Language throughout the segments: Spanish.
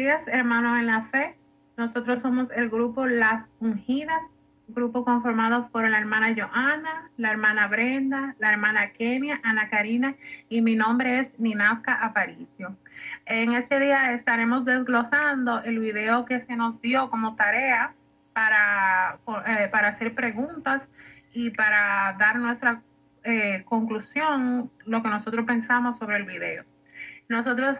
días, hermanos en la fe. Nosotros somos el grupo Las Ungidas, grupo conformado por la hermana Joana, la hermana Brenda, la hermana Kenia, Ana Karina y mi nombre es Ninasca Aparicio. En este día estaremos desglosando el video que se nos dio como tarea para hacer preguntas y para dar nuestra conclusión, lo que nosotros pensamos sobre el video. Nosotros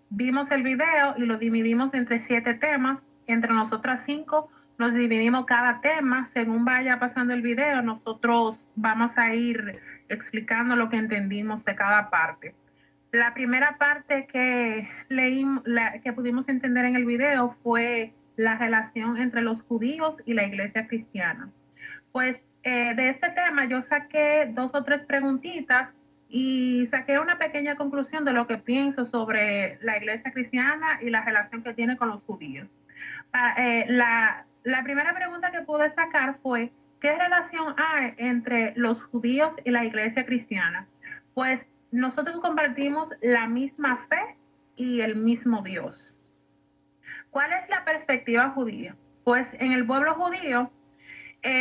vimos el video y lo dividimos entre 7 temas. Entre nosotras 5 nos dividimos cada tema. Según vaya pasando el video, nosotros vamos a ir explicando lo que entendimos de cada parte. La primera parte que leímos, que pudimos entender en el video fue la relación entre los judíos y la iglesia cristiana. Pues de este tema yo saqué 2 o 3 preguntitas y saqué una pequeña conclusión de lo que pienso sobre la iglesia cristiana y la relación que tiene con los judíos. La primera pregunta que pude sacar fue, ¿qué relación hay entre los judíos y la iglesia cristiana? Pues nosotros compartimos la misma fe y el mismo Dios. ¿Cuál es la perspectiva judía? Pues en el pueblo judío,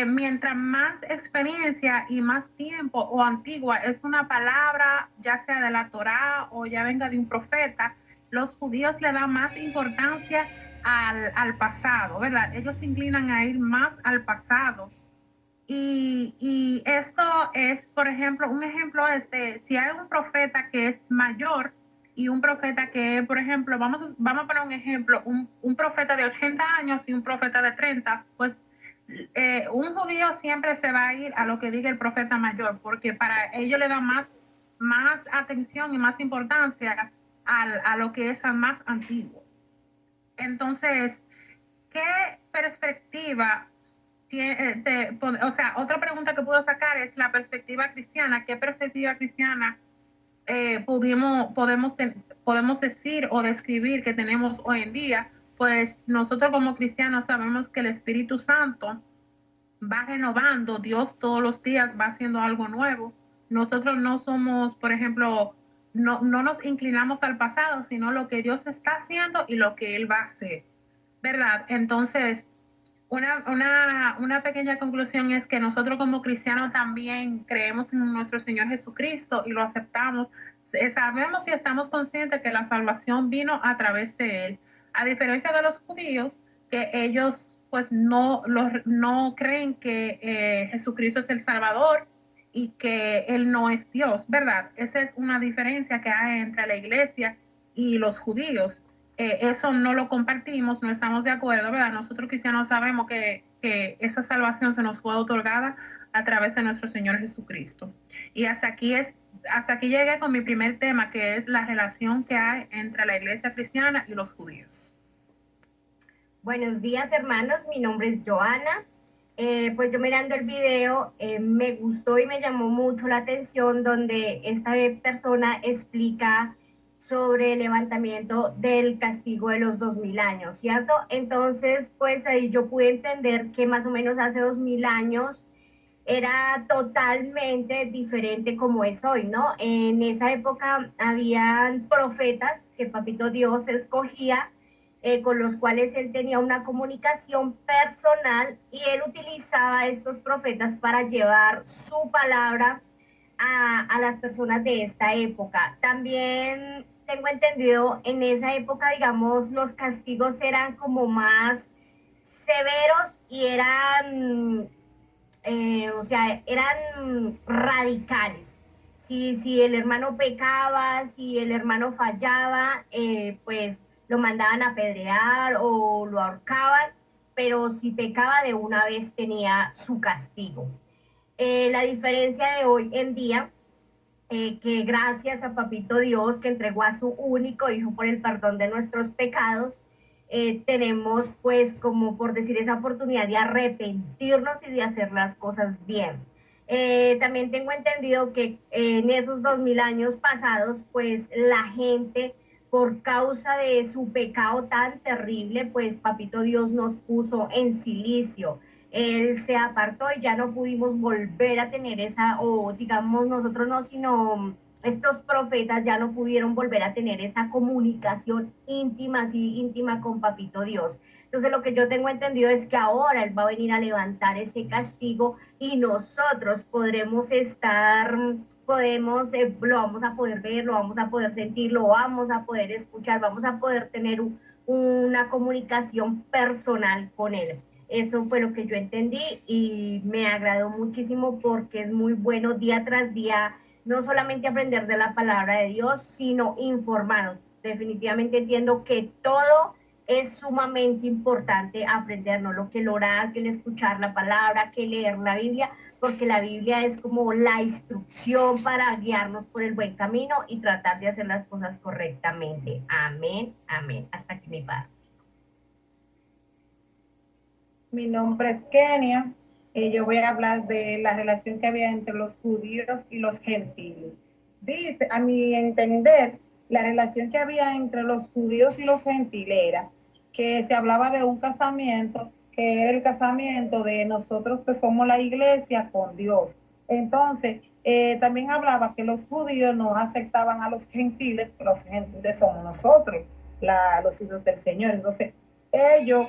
mientras más experiencia y más tiempo o antigua es una palabra, ya sea de la Torá o ya venga de un profeta, los judíos le dan más importancia al pasado, ¿verdad? Ellos se inclinan a ir más al pasado. Y esto es, por ejemplo, un ejemplo es de si hay un profeta que es mayor y un profeta que, por ejemplo, vamos a poner un ejemplo, un profeta de 80 años y un profeta de 30, pues un judío siempre se va a ir a lo que diga el profeta mayor, porque para ellos le da más atención y más importancia a lo que es más antiguo. Entonces, ¿qué perspectiva tiene? O sea, otra pregunta que puedo sacar es la perspectiva cristiana. ¿Qué perspectiva cristiana podemos decir o describir que tenemos hoy en día? Pues nosotros como cristianos sabemos que el Espíritu Santo va renovando, Dios todos los días va haciendo algo nuevo. Nosotros no somos, por ejemplo, no nos inclinamos al pasado, sino lo que Dios está haciendo y lo que Él va a hacer, ¿verdad? Entonces, una pequeña conclusión es que nosotros como cristianos también creemos en nuestro Señor Jesucristo y lo aceptamos. Sabemos y estamos conscientes que la salvación vino a través de Él. A diferencia de los judíos, que ellos pues no creen que Jesucristo es el Salvador y que Él no es Dios, ¿verdad? Esa es una diferencia que hay entre la iglesia y los judíos. Eso no lo compartimos, no estamos de acuerdo, ¿verdad? Nosotros cristianos sabemos que esa salvación se nos fue otorgada a través de nuestro Señor Jesucristo. Y hasta aquí llegué con mi primer tema, que es la relación que hay entre la iglesia cristiana y los judíos. Buenos días, hermanos. Mi nombre es Joana. Pues yo mirando el video me gustó y me llamó mucho la atención donde esta persona explica sobre el levantamiento del castigo de los 2000 años, ¿cierto? Entonces, pues ahí yo pude entender que más o menos hace 2000 años era totalmente diferente como es hoy, ¿no? En esa época habían profetas que Papito Dios escogía, con los cuales él tenía una comunicación personal y él utilizaba a estos profetas para llevar su palabra a las personas de esta época. También tengo entendido, en esa época, digamos, los castigos eran como más severos y eran, o sea, eran radicales. Si el hermano pecaba, si el hermano fallaba, pues lo mandaban a apedrear o lo ahorcaban, pero si pecaba de una vez tenía su castigo. La diferencia de hoy en día, que gracias a Papito Dios que entregó a su único hijo por el perdón de nuestros pecados, tenemos pues como por decir esa oportunidad de arrepentirnos y de hacer las cosas bien. También tengo entendido que en esos 2000 años pasados pues la gente por causa de su pecado tan terrible pues Papito Dios nos puso en silicio. Él se apartó y ya no pudimos volver a tener esa, o digamos nosotros no, sino estos profetas ya no pudieron volver a tener esa comunicación íntima, así íntima con Papito Dios. Entonces lo que yo tengo entendido es que ahora Él va a venir a levantar ese castigo y nosotros podremos estar, lo vamos a poder ver, lo vamos a poder sentir, lo vamos a poder escuchar, vamos a poder tener una comunicación personal con Él. Eso fue lo que yo entendí y me agradó muchísimo porque es muy bueno día tras día no solamente aprender de la palabra de Dios, sino informarnos. Definitivamente entiendo que todo es sumamente importante aprender, no lo que el orar, que el escuchar la palabra, que leer la Biblia, porque la Biblia es como la instrucción para guiarnos por el buen camino y tratar de hacer las cosas correctamente. Amén, amén. Hasta aquí mi padre. Mi nombre es Kenia y yo voy a hablar de la relación que había entre los judíos y los gentiles. Dice, a mi entender, la relación que había entre los judíos y los gentiles era que se hablaba de un casamiento, que era el casamiento de nosotros que somos la iglesia con Dios. Entonces, también hablaba que los judíos no aceptaban a los gentiles, que los gentiles somos nosotros, los hijos del Señor. Entonces, ellos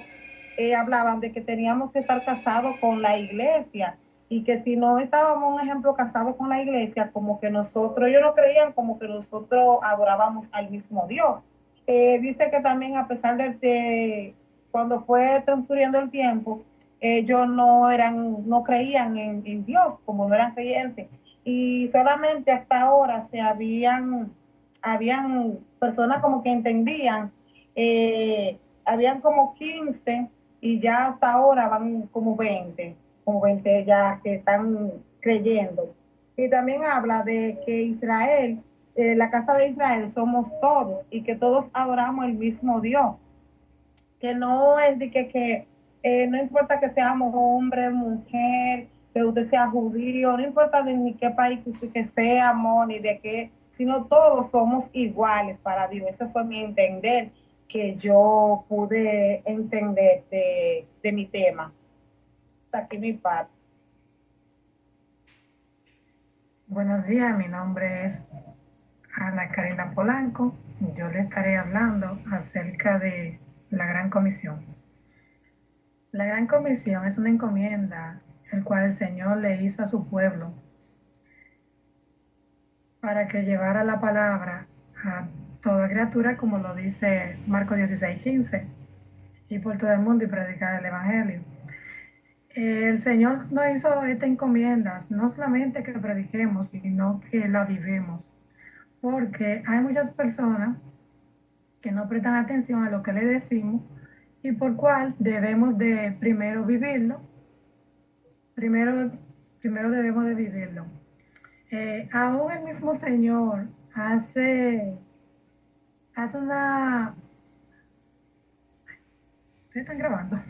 hablaban de que teníamos que estar casados con la iglesia y que si no estábamos, un ejemplo, casados con la iglesia, como que nosotros, ellos no creían como que nosotros adorábamos al mismo Dios. Dice que también a pesar de cuando fue transcurriendo el tiempo, ellos no creían en Dios, como no eran creyentes. Y solamente hasta ahora habían personas como que entendían, habían como 15 y ya hasta ahora van como 20 ya que están creyendo. Y también habla de que Israel, la casa de Israel somos todos y que todos adoramos el mismo Dios. Que no es de que no importa que seamos hombre, mujer, que usted sea judío, no importa de ni qué país que seamos, ni de qué, sino todos somos iguales para Dios. Eso fue mi entender que yo pude entender de mi tema. Hasta aquí mi parte. Buenos días, mi nombre es Ana Karina Polanco. Yo le estaré hablando acerca de la Gran Comisión. La Gran Comisión es una encomienda el cual el Señor le hizo a su pueblo para que llevara la palabra a toda criatura, como lo dice Marcos 16:15, y por todo el mundo y predicar el Evangelio. El Señor nos hizo esta encomienda, no solamente que prediquemos, sino que la vivemos, porque hay muchas personas que no prestan atención a lo que le decimos y por cual debemos de primero vivirlo. Primero debemos de vivirlo. Aún el mismo Señor hace una... ¿Ustedes están grabando?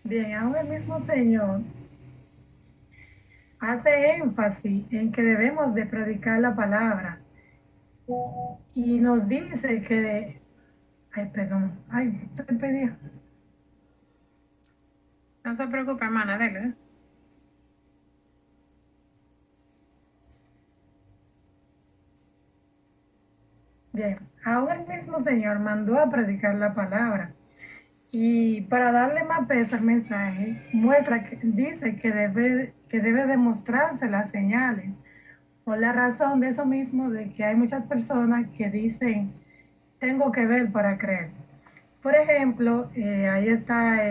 Bien, aún el mismo Señor hace énfasis en que debemos de predicar la palabra y nos dice que... estoy pedida. No se preocupe, hermana, dele. Bien, aún el mismo Señor mandó a predicar la palabra y para darle más peso al mensaje, dice que debe demostrarse las señales, por la razón de eso mismo, de que hay muchas personas que dicen, tengo que ver para creer. Por ejemplo, ahí está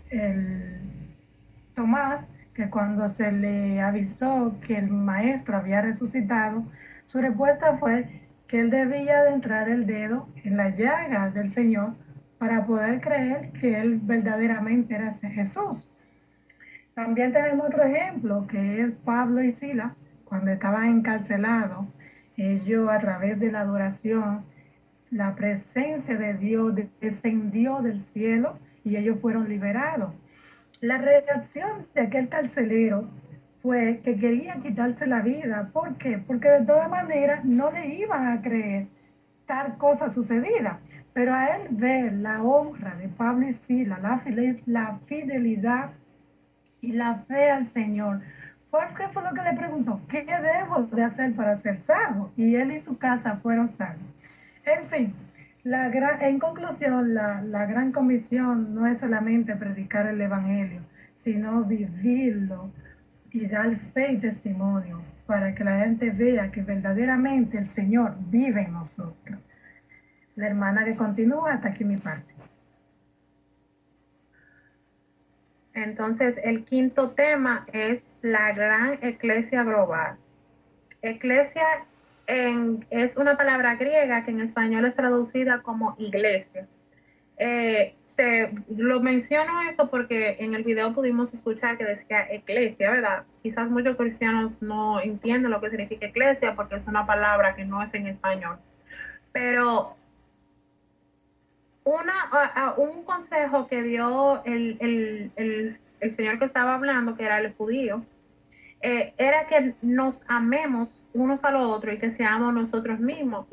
el Tomás, que cuando se le avisó que el maestro había resucitado, su respuesta fue que él debía de entrar el dedo en la llaga del Señor para poder creer que él verdaderamente era Jesús. También tenemos otro ejemplo, que es Pablo y Sila, cuando estaban encarcelados. Ellos, a través de la adoración, la presencia de Dios descendió del cielo y ellos fueron liberados. La reacción de aquel carcelero fue que querían quitarse la vida. ¿Por qué? Porque de todas maneras no le iban a creer tal cosa sucedida. Pero a él ver la honra de Pablo y Sila, la fidelidad y la fe al Señor, ¿Qué fue lo que le preguntó? ¿Qué debo de hacer para ser salvo? Y él y su casa fueron salvos. En fin, en conclusión, la gran comisión no es solamente predicar el Evangelio, sino vivirlo y dar fe y testimonio para que la gente vea que verdaderamente el Señor vive en nosotros. La hermana que continúa, hasta aquí mi parte. Entonces, el quinto tema es la gran eclesia global. Eclesia es una palabra griega que en español es traducida como iglesia. Lo menciono eso porque en el video pudimos escuchar que decía eclesia, ¿verdad? Quizás muchos cristianos no entienden lo que significa eclesia porque es una palabra que no es en español. Pero un consejo que dio el señor que estaba hablando, que era el judío, era que nos amemos unos a los otros y que seamos nosotros mismos.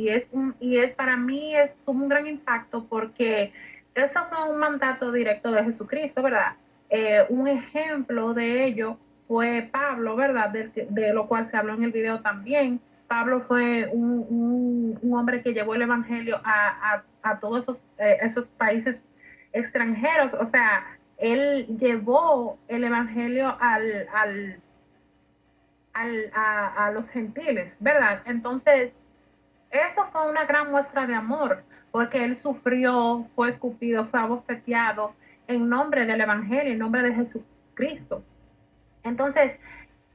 Para mí tuvo un gran impacto porque eso fue un mandato directo de Jesucristo, ¿verdad? Un ejemplo de ello fue Pablo, ¿verdad? De lo cual se habló en el video también. Pablo fue un hombre que llevó el evangelio a todos esos países extranjeros. O sea, él llevó el evangelio a los gentiles, ¿verdad? Entonces, eso fue una gran muestra de amor, porque él sufrió, fue escupido, fue abofeteado en nombre del evangelio, en nombre de Jesucristo. Entonces,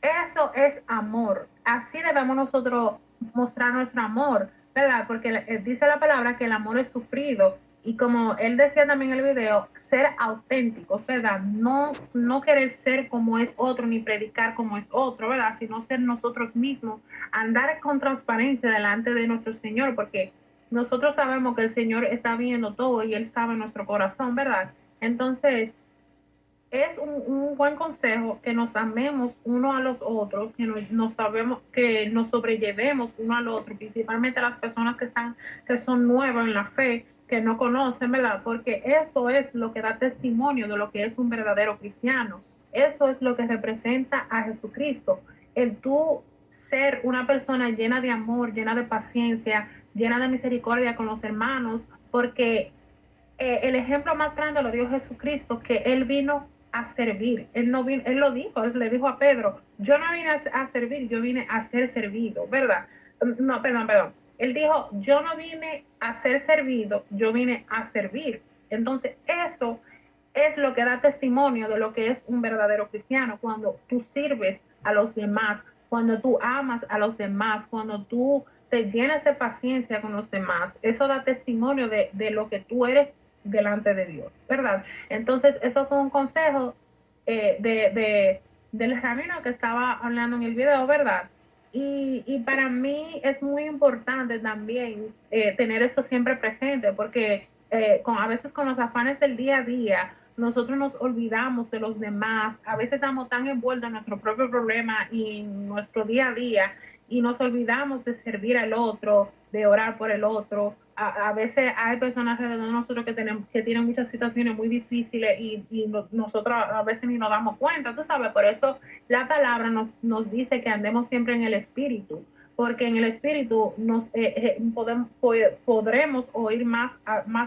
eso es amor. Así debemos nosotros mostrar nuestro amor, ¿verdad? Porque dice la palabra que el amor es sufrido. Y como él decía también en el video, ser auténticos, ¿verdad? No querer ser como es otro, ni predicar como es otro, ¿verdad? Sino ser nosotros mismos, andar con transparencia delante de nuestro Señor, porque nosotros sabemos que el Señor está viendo todo y Él sabe nuestro corazón, ¿verdad? Entonces, es un buen consejo que nos amemos uno a los otros, que nos sobrellevemos uno al otro, principalmente a las personas que son nuevas en la fe, que no conocen, ¿verdad? Porque eso es lo que da testimonio de lo que es un verdadero cristiano. Eso es lo que representa a Jesucristo. El tú ser una persona llena de amor, llena de paciencia, llena de misericordia con los hermanos, porque el ejemplo más grande lo dio Jesucristo, que Él vino a servir. Él lo dijo, Él le dijo a Pedro, yo no vine a servir, yo vine a ser servido, ¿verdad? No, perdón. Él dijo, yo no vine a ser servido, yo vine a servir. Entonces, eso es lo que da testimonio de lo que es un verdadero cristiano, cuando tú sirves a los demás, cuando tú amas a los demás, cuando tú te llenas de paciencia con los demás. Eso da testimonio de lo que tú eres delante de Dios, ¿verdad? Entonces, eso fue un consejo del rabino que estaba hablando en el video, ¿verdad? Y para mí es muy importante también tener eso siempre presente, porque a veces con los afanes del día a día, nosotros nos olvidamos de los demás, a veces estamos tan envueltos en nuestro propio problema y en nuestro día a día, y nos olvidamos de servir al otro, de orar por el otro. A veces hay personas alrededor de nosotros que tienen muchas situaciones muy difíciles y nosotros a veces ni nos damos cuenta, tú sabes. Por eso la palabra nos dice que andemos siempre en el Espíritu, porque en el Espíritu podremos oír más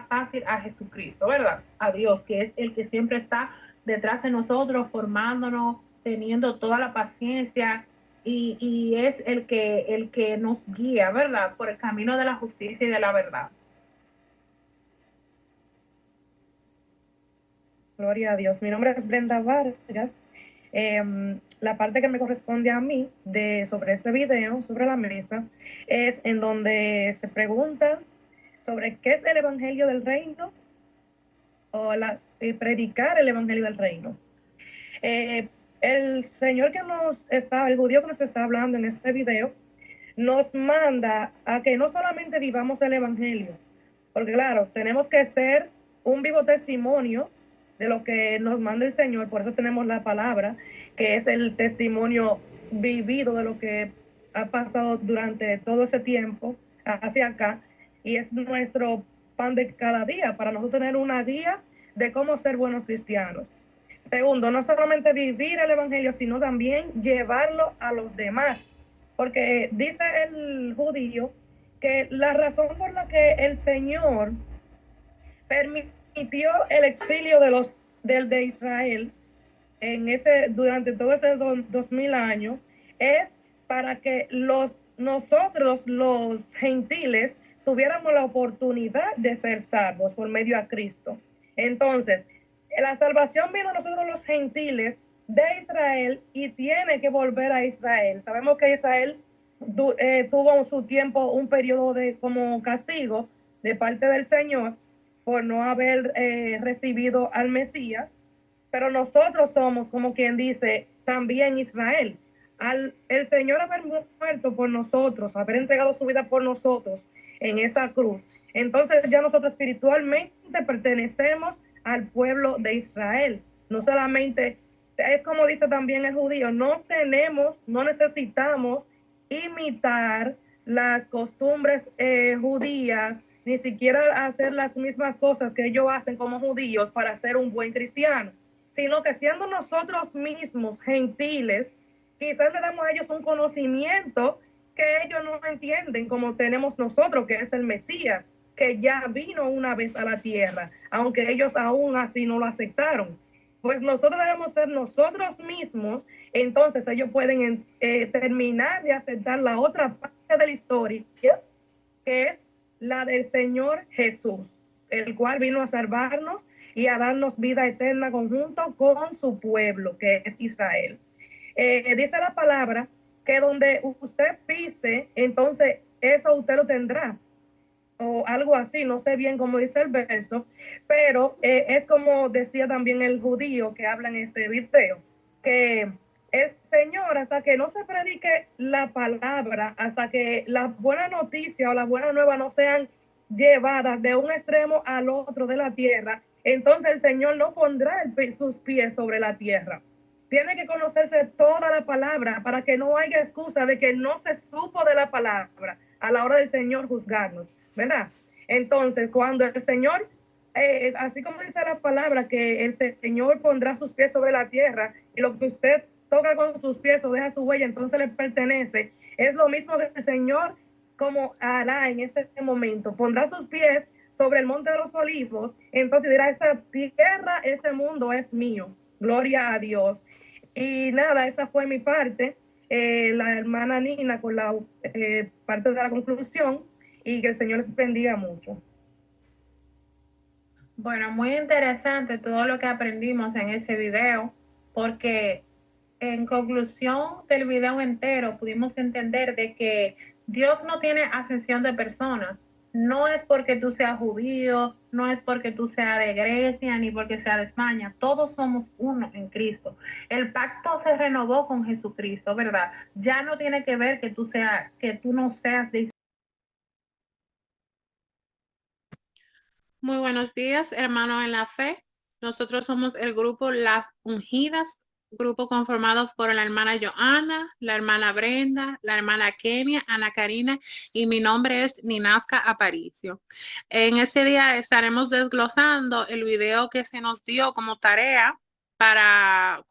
fácil a Jesucristo, ¿verdad? A Dios, que es el que siempre está detrás de nosotros, formándonos, teniendo toda la paciencia, y es el que nos guía, ¿verdad? Por el camino de la justicia y de la verdad. Gloria a Dios. Mi nombre es Brenda Vargas. La parte que me corresponde a mí sobre este video, sobre la mesa, es en donde se pregunta sobre qué es el Evangelio del Reino o predicar el Evangelio del Reino. El Señor el judío que nos está hablando en este video, nos manda a que no solamente vivamos el Evangelio, porque claro, tenemos que ser un vivo testimonio de lo que nos manda el Señor. Por eso tenemos la palabra, que es el testimonio vivido de lo que ha pasado durante todo ese tiempo hacia acá, y es nuestro pan de cada día, para nosotros tener una guía de cómo ser buenos cristianos. Segundo, no solamente vivir el evangelio, sino también llevarlo a los demás. Porque dice el judío que la razón por la que el Señor permitió el exilio de Israel durante todo ese 2000 años es para que nosotros los gentiles tuviéramos la oportunidad de ser salvos por medio a Cristo. Entonces, la salvación vino a nosotros los gentiles de Israel y tiene que volver a Israel. Sabemos que Israel tuvo su tiempo, un periodo de como castigo de parte del Señor por no haber recibido al Mesías, pero nosotros somos, como quien dice, también Israel. El Señor haber muerto por nosotros, haber entregado su vida por nosotros en esa cruz, entonces ya nosotros espiritualmente pertenecemos al pueblo de Israel. No solamente, es como dice también el judío, no necesitamos imitar las costumbres judías, ni siquiera hacer las mismas cosas que ellos hacen como judíos para ser un buen cristiano, sino que siendo nosotros mismos gentiles, quizás le damos a ellos un conocimiento que ellos no entienden como tenemos nosotros, que es el Mesías, que ya vino una vez a la tierra, aunque ellos aún así no lo aceptaron. Pues nosotros debemos ser nosotros mismos, entonces ellos pueden terminar de aceptar la otra parte de la historia, que es la del Señor Jesús, el cual vino a salvarnos y a darnos vida eterna conjunto con su pueblo, que es Israel. Dice la palabra que donde usted pise, entonces eso usted lo tendrá, o algo así, no sé bien cómo dice el verso, pero es como decía también el judío que habla en este video, que el Señor, hasta que no se predique la palabra, hasta que la buena noticia o la buena nueva no sean llevadas de un extremo al otro de la tierra, entonces el Señor no pondrá sus pies sobre la tierra. Tiene que conocerse toda la palabra para que no haya excusa de que no se supo de la palabra a la hora del Señor juzgarnos, ¿verdad? Entonces, cuando el Señor, así como dice la palabra, que el Señor pondrá sus pies sobre la tierra y lo que usted toca con sus pies o deja su huella, entonces le pertenece, es lo mismo que el Señor como hará en ese momento, pondrá sus pies sobre el monte de los olivos, entonces dirá, esta tierra, este mundo es mío, gloria a Dios. Y nada, esta fue mi parte, la hermana Nina con la parte de la conclusión, y que el Señor les bendiga mucho. Bueno, muy interesante todo lo que aprendimos en ese video, porque en conclusión del video entero pudimos entender de que Dios no tiene acepción de personas. No es porque tú seas judío, no es porque tú seas de Grecia, ni porque seas de España. Todos somos uno en Cristo. El pacto se renovó con Jesucristo, ¿verdad? Ya no tiene que ver que tú no seas de. Muy buenos días, hermanos en la fe. Nosotros somos el grupo Las Ungidas, grupo conformado por la hermana Joana, la hermana Brenda, la hermana Kenia, Ana Karina y mi nombre es Ninasca Aparicio. En este día estaremos desglosando el video que se nos dio como tarea para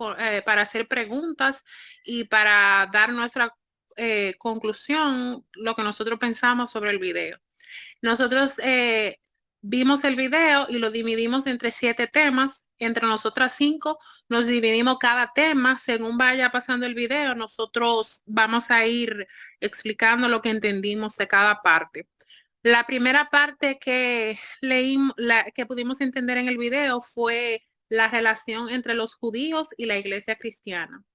hacer preguntas y para dar nuestra conclusión, lo que nosotros pensamos sobre el video. Nosotros vimos el video y lo dividimos entre 7 temas. Entre nosotras 5 nos dividimos cada tema. Según vaya pasando el video, nosotros vamos a ir explicando lo que entendimos de cada parte. La primera parte que leímos, que pudimos entender en el video fue la relación entre los judíos y la iglesia cristiana.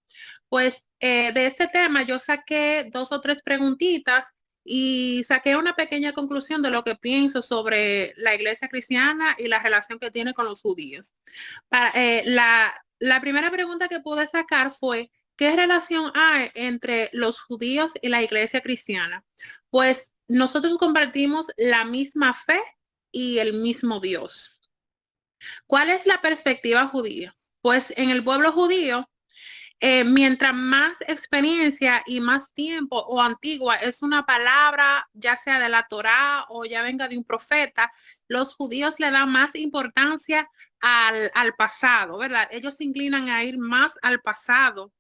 Pues de este tema yo saqué 2 o 3 preguntitas y saqué una pequeña conclusión de lo que pienso sobre la iglesia cristiana y la relación que tiene con los judíos. La primera pregunta que pude sacar fue, ¿qué relación hay entre los judíos y la iglesia cristiana? Pues nosotros compartimos la misma fe y el mismo Dios. ¿Cuál es la perspectiva judía? Pues en el pueblo judío, mientras más experiencia y más tiempo o antigua es una palabra, ya sea de la Torá o ya venga de un profeta, los judíos le dan más importancia al pasado, ¿verdad? Ellos se inclinan a ir más al pasado.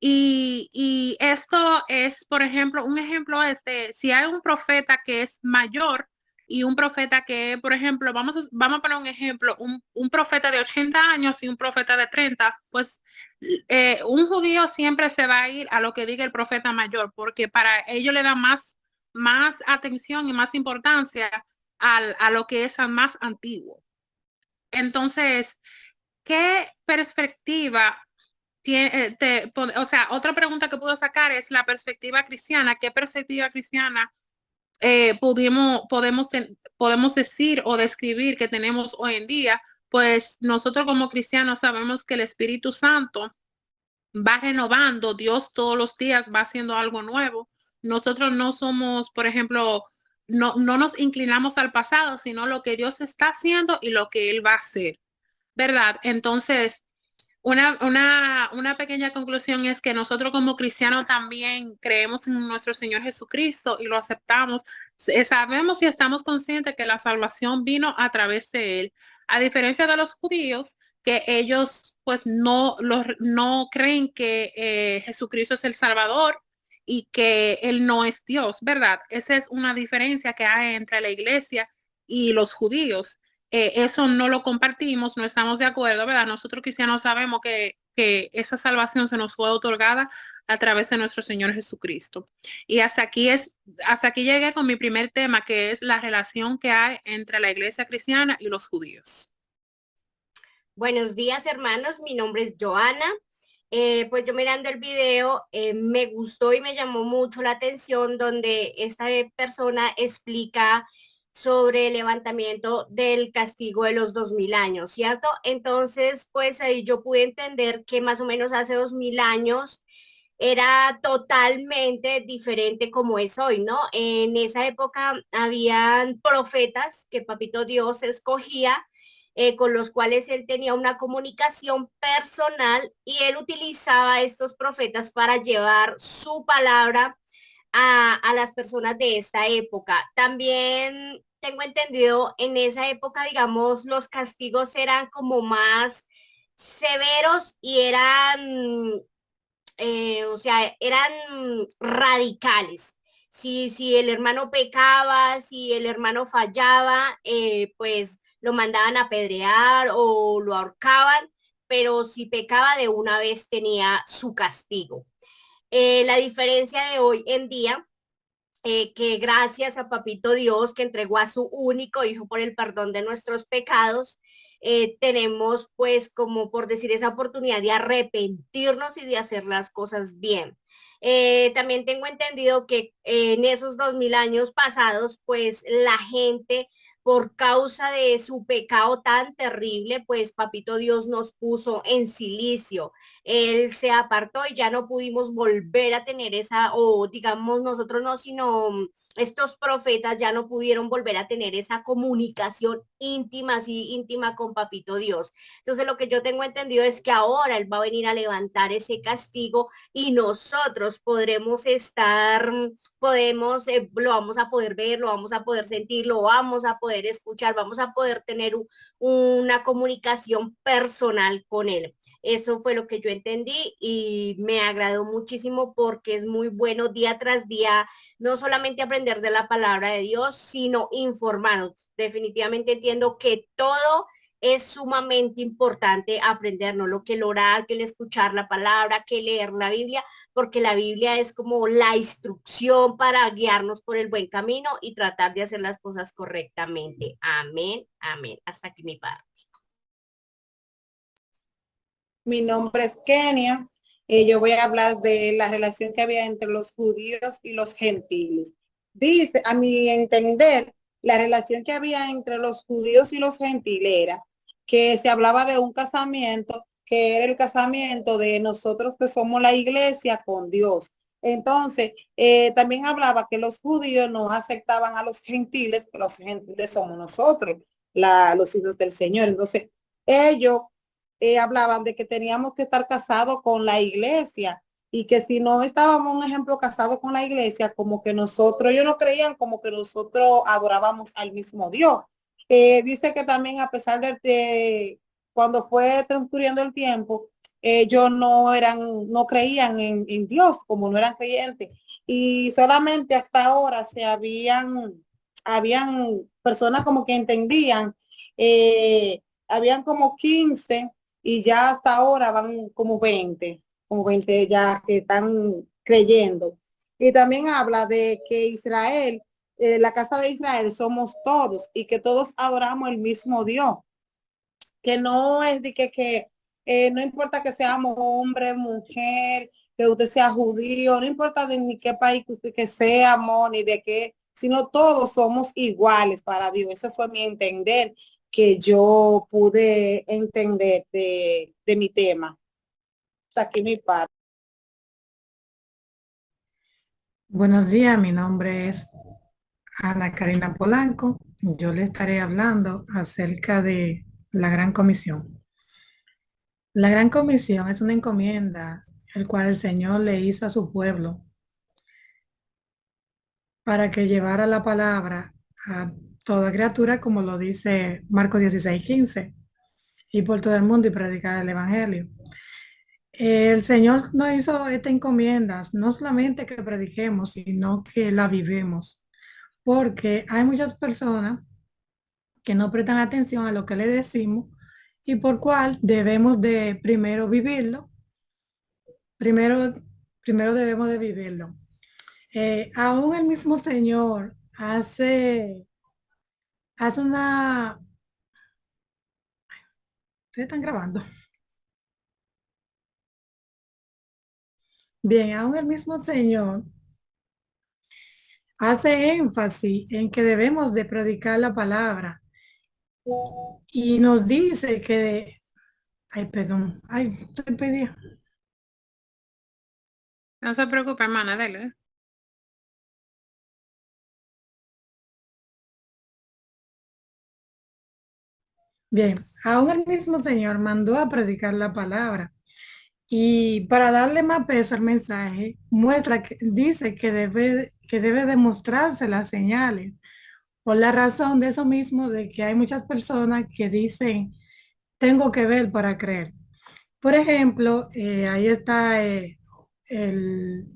Y esto es, por ejemplo, un ejemplo es de si hay un profeta que es mayor y un profeta que, por ejemplo, vamos a poner un ejemplo, un profeta de 80 años y un profeta de 30, pues un judío siempre se va a ir a lo que diga el profeta mayor, porque para ellos le da más atención y más importancia a lo que es más antiguo. Entonces, ¿qué perspectiva tiene, o sea, otra pregunta que puedo sacar es la perspectiva cristiana? ¿Qué perspectiva cristiana podemos decir o describir que tenemos hoy en día? Pues nosotros como cristianos sabemos que el Espíritu Santo va renovando, Dios todos los días va haciendo algo nuevo. Nosotros no somos, por ejemplo, no nos inclinamos al pasado, sino lo que Dios está haciendo y lo que Él va a hacer, ¿verdad? Entonces, una pequeña conclusión es que nosotros como cristianos también creemos en nuestro Señor Jesucristo y lo aceptamos. Sabemos y estamos conscientes que la salvación vino a través de Él. A diferencia de los judíos, que ellos pues no creen que Jesucristo es el Salvador y que Él no es Dios, ¿verdad? Esa es una diferencia que hay entre la iglesia y los judíos. Eso no lo compartimos, no estamos de acuerdo, ¿verdad? Nosotros cristianos sabemos que esa salvación se nos fue otorgada a través de nuestro Señor Jesucristo. Y hasta aquí llegué con mi primer tema, que es la relación que hay entre la iglesia cristiana y los judíos. Buenos días, hermanos. Mi nombre es Joana. Pues yo mirando el video, me gustó y me llamó mucho la atención donde esta persona explica sobre el levantamiento del castigo de los 2000 años, ¿cierto? Entonces, pues ahí yo pude entender que más o menos hace 2000 años era totalmente diferente como es hoy, ¿no? En esa época habían profetas que Papito Dios escogía, con los cuales él tenía una comunicación personal y él utilizaba a estos profetas para llevar su palabra a las personas de esta época. También tengo entendido, en esa época, digamos, los castigos eran como más severos y eran, o sea, eran radicales. Si el hermano pecaba, si el hermano fallaba, pues lo mandaban a apedrear o lo ahorcaban, pero si pecaba de una vez tenía su castigo. La diferencia de hoy en día, que gracias a Papito Dios que entregó a su único hijo por el perdón de nuestros pecados, tenemos pues como por decir esa oportunidad de arrepentirnos y de hacer las cosas bien. También tengo entendido que en esos 2000 años pasados, pues la gente por causa de su pecado tan terrible, pues Papito Dios nos puso en silicio. Él se apartó y ya no pudimos volver a tener esa, o digamos nosotros no, sino estos profetas ya no pudieron volver a tener esa comunicación íntima, así íntima con Papito Dios. Entonces lo que yo tengo entendido es que ahora Él va a venir a levantar ese castigo y nosotros podremos estar, lo vamos a poder ver, lo vamos a poder sentir, lo vamos a poder escuchar, vamos a poder tener una comunicación personal con Él. Eso fue lo que yo entendí y me agradó muchísimo porque es muy bueno día tras día, no solamente aprender de la palabra de Dios, sino informarnos. Definitivamente entiendo que todo es sumamente importante aprender, no lo que el orar, que el escuchar la palabra, que leer la Biblia, porque la Biblia es como la instrucción para guiarnos por el buen camino y tratar de hacer las cosas correctamente. Amén, amén. Hasta aquí mi parte. Mi nombre es Kenia. Yo voy a hablar de la relación que había entre los judíos y los gentiles. Dice, a mi entender, la relación que había entre los judíos y los gentiles era que se hablaba de un casamiento, que era el casamiento de nosotros que somos la iglesia con Dios. Entonces, también hablaba que los judíos no aceptaban a los gentiles, que los gentiles somos nosotros, los hijos del Señor. Entonces, ellos hablaban de que teníamos que estar casados con la iglesia y que si no estábamos, un ejemplo, casados con la iglesia, como que nosotros, ellos no creían como que nosotros adorábamos al mismo Dios. Dice que también a pesar de cuando fue transcurriendo el tiempo, ellos no creían en Dios, como no eran creyentes. Y solamente hasta ahora habían personas como que entendían, habían como 15 y ya hasta ahora van como 20 ya que están creyendo. Y también habla de que Israel, la casa de Israel somos todos y que todos adoramos el mismo Dios, que no es de que no importa que seamos hombre, mujer, que usted sea judío, no importa de ni qué país que usted que seamos, ni de qué, sino todos somos iguales para Dios. Ese fue mi entender que yo pude entender de mi tema. Hasta aquí mi parte. Buenos días, mi nombre es Ana Karina Polanco. Yo le estaré hablando acerca de la Gran Comisión. La Gran Comisión es una encomienda el cual el Señor le hizo a su pueblo para que llevara la palabra a toda criatura, como lo dice Marcos 16:15, y por todo el mundo y predicar el Evangelio. El Señor nos hizo esta encomienda, no solamente que prediquemos, sino que la vivemos, porque hay muchas personas que no prestan atención a lo que le decimos y por cual debemos de primero vivirlo, primero, primero debemos de vivirlo. Aún el mismo Señor hace una... ¿Ustedes están grabando? Bien, aún el mismo Señor hace énfasis en que debemos de predicar la palabra y nos dice que, ay, perdón, ay, estoy pedida. No se preocupe, hermana, dele. Bien, aún el mismo Señor mandó a predicar la palabra y para darle más peso al mensaje, dice que debe demostrarse las señales, por la razón de eso mismo, de que hay muchas personas que dicen, tengo que ver para creer. Por ejemplo, ahí está el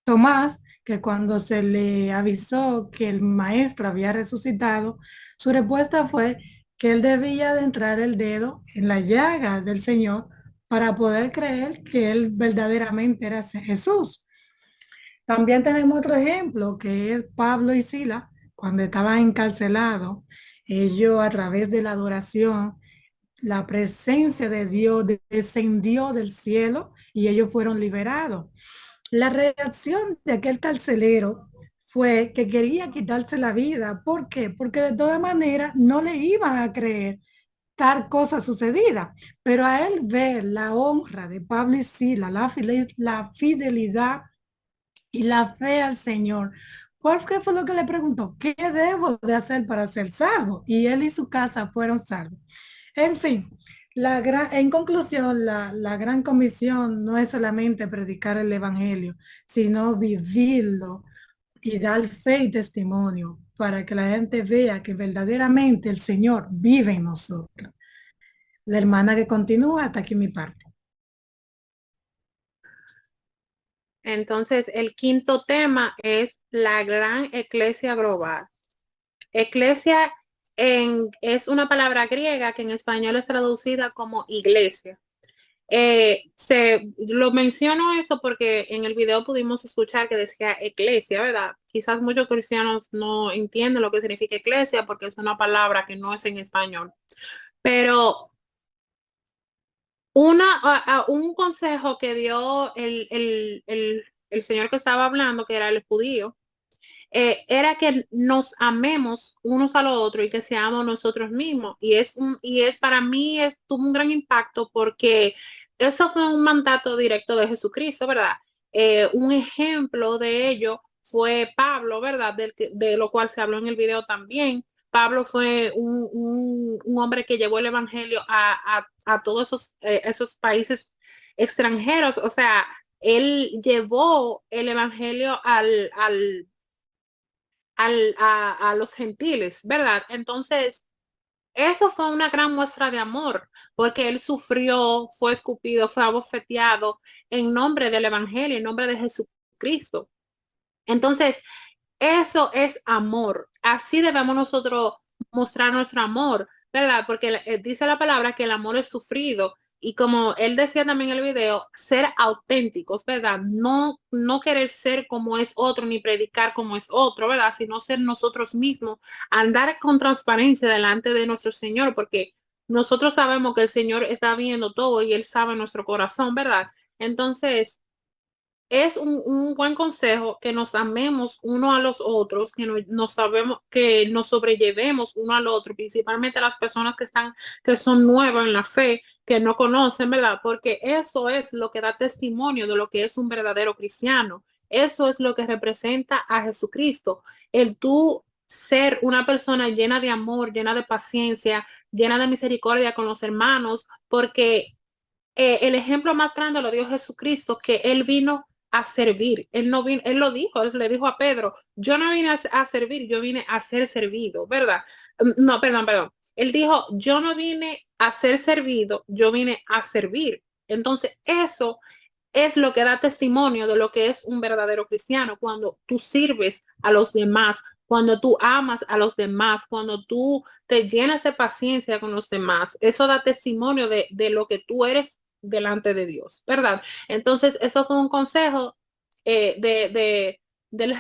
Tomás, que cuando se le avisó que el maestro había resucitado, su respuesta fue que él debía de entrar el dedo en la llaga del Señor para poder creer que él verdaderamente era Jesús. También tenemos otro ejemplo, que es Pablo y Sila, cuando estaban encarcelados, ellos a través de la adoración, la presencia de Dios descendió del cielo y ellos fueron liberados. La reacción de aquel carcelero fue que quería quitarse la vida. ¿Por qué? Porque de todas maneras no le iban a creer tal cosa sucedida. Pero a él ver la honra de Pablo y Sila, la fidelidad y la fe al Señor, ¿qué fue lo que le preguntó? ¿Qué debo de hacer para ser salvo? Y él y su casa fueron salvos. En fin, en conclusión, la gran comisión no es solamente predicar el evangelio, sino vivirlo y dar fe y testimonio para que la gente vea que verdaderamente el Señor vive en nosotros. La hermana que continúa, hasta aquí mi parte. Entonces, el quinto tema es la gran eclesia global. Eclesia es una palabra griega que en español es traducida como iglesia. Lo menciono eso porque en el video pudimos escuchar que decía eclesia, ¿verdad? Quizás muchos cristianos no entienden lo que significa eclesia porque es una palabra que no es en español. Pero un consejo que dio el señor que estaba hablando, que era el judío, era que nos amemos unos a los otros y que seamos nosotros mismos. Para mí tuvo un gran impacto porque eso fue un mandato directo de Jesucristo, ¿verdad? Un ejemplo de ello fue Pablo, ¿verdad? De lo cual se habló en el video también. Pablo fue un hombre que llevó el evangelio a todos esos países extranjeros. O sea, él llevó el evangelio a los gentiles, ¿verdad? Entonces, eso fue una gran muestra de amor, porque él sufrió, fue escupido, fue abofeteado en nombre del evangelio, en nombre de Jesucristo. Entonces, eso es amor. Así debemos nosotros mostrar nuestro amor, ¿verdad? Porque dice la palabra que el amor es sufrido. Y como él decía también en el video, ser auténticos, ¿verdad? No querer ser como es otro, ni predicar como es otro, ¿verdad? Sino ser nosotros mismos, andar con transparencia delante de nuestro Señor, porque nosotros sabemos que el Señor está viendo todo y Él sabe nuestro corazón, ¿verdad? Entonces, es un buen consejo que nos amemos uno a los otros, que nos sabemos, que nos sobrellevemos uno al otro, principalmente las personas que son nuevas en la fe, que no conocen, ¿verdad? Porque eso es lo que da testimonio de lo que es un verdadero cristiano. Eso es lo que representa a Jesucristo. El tú ser una persona llena de amor, llena de paciencia, llena de misericordia con los hermanos, porque el ejemplo más grande lo dio Jesucristo, que Él vino a servir. Él no vino, Él lo dijo, Él le dijo a Pedro, yo no vine a servir, yo vine a ser servido, ¿verdad? No, perdón. Él dijo, yo no vine a ser servido, yo vine a servir. Entonces, eso es lo que da testimonio de lo que es un verdadero cristiano, cuando tú sirves a los demás, cuando tú amas a los demás, cuando tú te llenas de paciencia con los demás. Eso da testimonio de lo que tú eres delante de Dios, ¿verdad? Entonces, eso fue un consejo del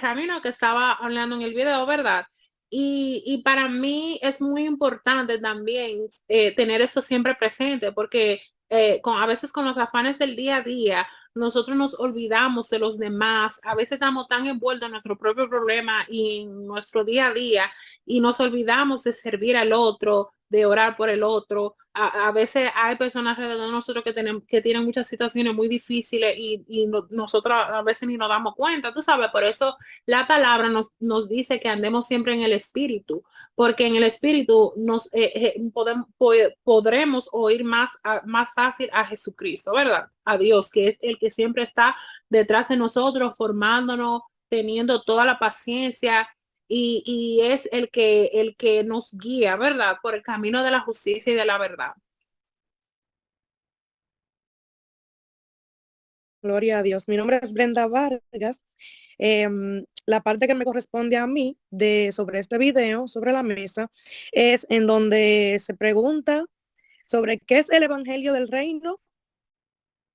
rabino que estaba hablando en el video, ¿verdad? Y para mí es muy importante también tener eso siempre presente, porque a veces con los afanes del día a día, nosotros nos olvidamos de los demás, a veces estamos tan envueltos en nuestro propio problema y en nuestro día a día y nos olvidamos de servir al otro, de orar por el otro. A veces hay personas alrededor de nosotros que tienen muchas situaciones muy difíciles y nosotros a veces ni nos damos cuenta, tú sabes, por eso la palabra nos dice que andemos siempre en el espíritu, porque en el espíritu podremos oír más fácil a Jesucristo, ¿verdad? A Dios, que es el que siempre está detrás de nosotros, formándonos, teniendo toda la paciencia y es el que nos guía, ¿verdad? Por el camino de la justicia y de la verdad. Gloria a Dios. Mi nombre es Brenda Vargas. La parte que me corresponde a mí sobre este video, sobre la mesa, es en donde se pregunta sobre qué es el Evangelio del Reino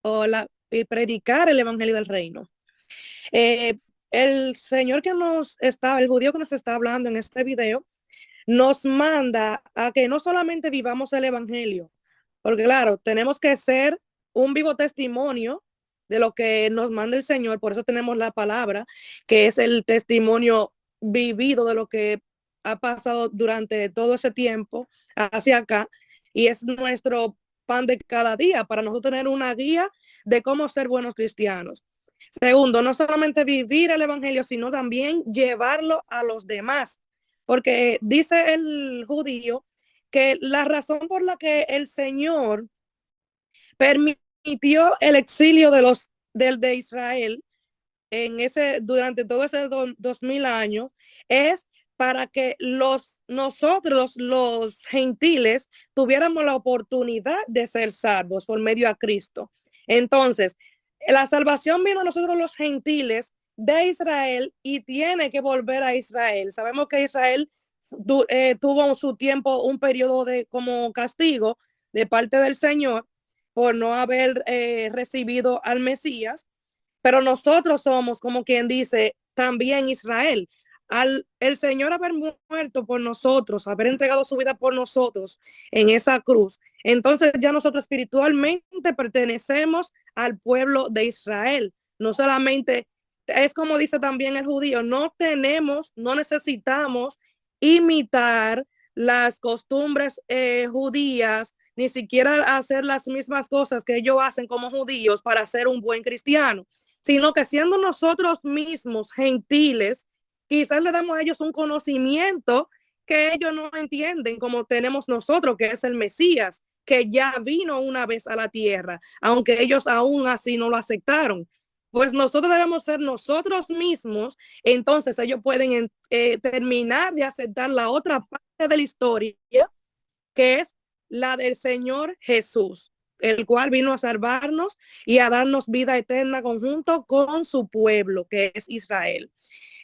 o predicar el Evangelio del Reino. El Señor el judío que nos está hablando en este video, nos manda a que no solamente vivamos el Evangelio, porque claro, tenemos que ser un vivo testimonio de lo que nos manda el Señor. Por eso tenemos la palabra, que es el testimonio vivido de lo que ha pasado durante todo ese tiempo hacia acá, y es nuestro pan de cada día para nosotros tener una guía de cómo ser buenos cristianos. Segundo, no solamente vivir el evangelio, sino también llevarlo a los demás, porque dice el judío que la razón por la que el Señor permitió el exilio de Israel durante todo ese 2000 años es para que nosotros los gentiles tuviéramos la oportunidad de ser salvos por medio a Cristo. Entonces, la salvación vino a nosotros los gentiles de Israel y tiene que volver a Israel. Sabemos que Israel tuvo su tiempo, un periodo como castigo de parte del Señor por no haber recibido al Mesías, pero nosotros somos, como quien dice, también Israel. El Señor haber muerto por nosotros, haber entregado su vida por nosotros en esa cruz, entonces ya nosotros espiritualmente pertenecemos al pueblo de Israel. No solamente, es como dice también el judío, no necesitamos imitar las costumbres judías, ni siquiera hacer las mismas cosas que ellos hacen como judíos para ser un buen cristiano, sino que siendo nosotros mismos gentiles, quizás le damos a ellos un conocimiento que ellos no entienden como tenemos nosotros, que es el Mesías, que ya vino una vez a la tierra, aunque ellos aún así no lo aceptaron. Pues nosotros debemos ser nosotros mismos, entonces ellos pueden terminar de aceptar la otra parte de la historia, que es la del Señor Jesús, el cual vino a salvarnos y a darnos vida eterna conjunto con su pueblo, que es Israel.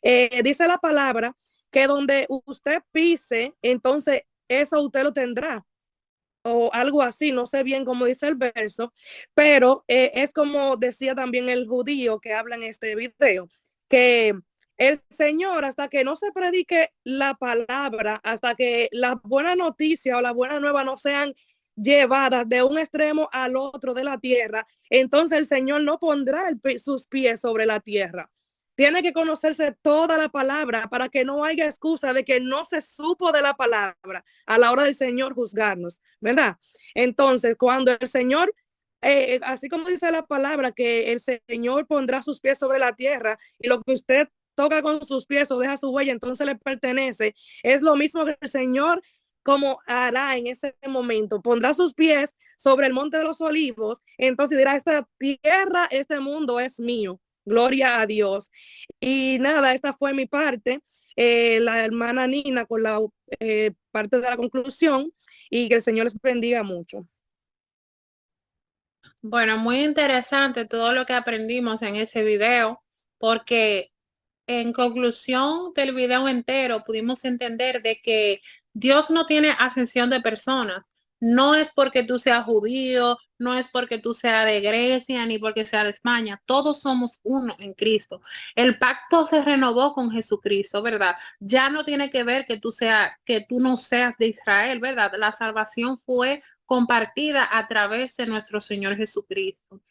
Dice la palabra que donde usted pise, entonces eso usted lo tendrá, o algo así, no sé bien cómo dice el verso, pero es como decía también el judío que habla en este video, que el Señor, hasta que no se predique la palabra, hasta que la buena noticia o la buena nueva no sean llevadas de un extremo al otro de la tierra, entonces el Señor no pondrá sus pies sobre la tierra. Tiene que conocerse toda la palabra para que no haya excusa de que no se supo de la palabra a la hora del Señor juzgarnos, ¿verdad? Entonces, cuando el Señor, así como dice la palabra, que el Señor pondrá sus pies sobre la tierra y lo que usted toca con sus pies o deja su huella, entonces le pertenece, es lo mismo que el Señor como hará en ese momento, pondrá sus pies sobre el monte de los olivos, entonces dirá, esta tierra, este mundo es mío. Gloria a Dios. Y nada, esta fue mi parte, la hermana Nina con la parte de la conclusión, y que el Señor les bendiga mucho. Bueno, muy interesante todo lo que aprendimos en ese video, porque en conclusión del video entero pudimos entender de que Dios no tiene ascensión de personas. No es porque tú seas judío, no es porque tú seas de Grecia, ni porque seas de España. Todos somos uno en Cristo. El pacto se renovó con Jesucristo, ¿verdad? Ya no tiene que ver que tú no seas de Israel, ¿verdad? La salvación fue compartida a través de nuestro Señor Jesucristo.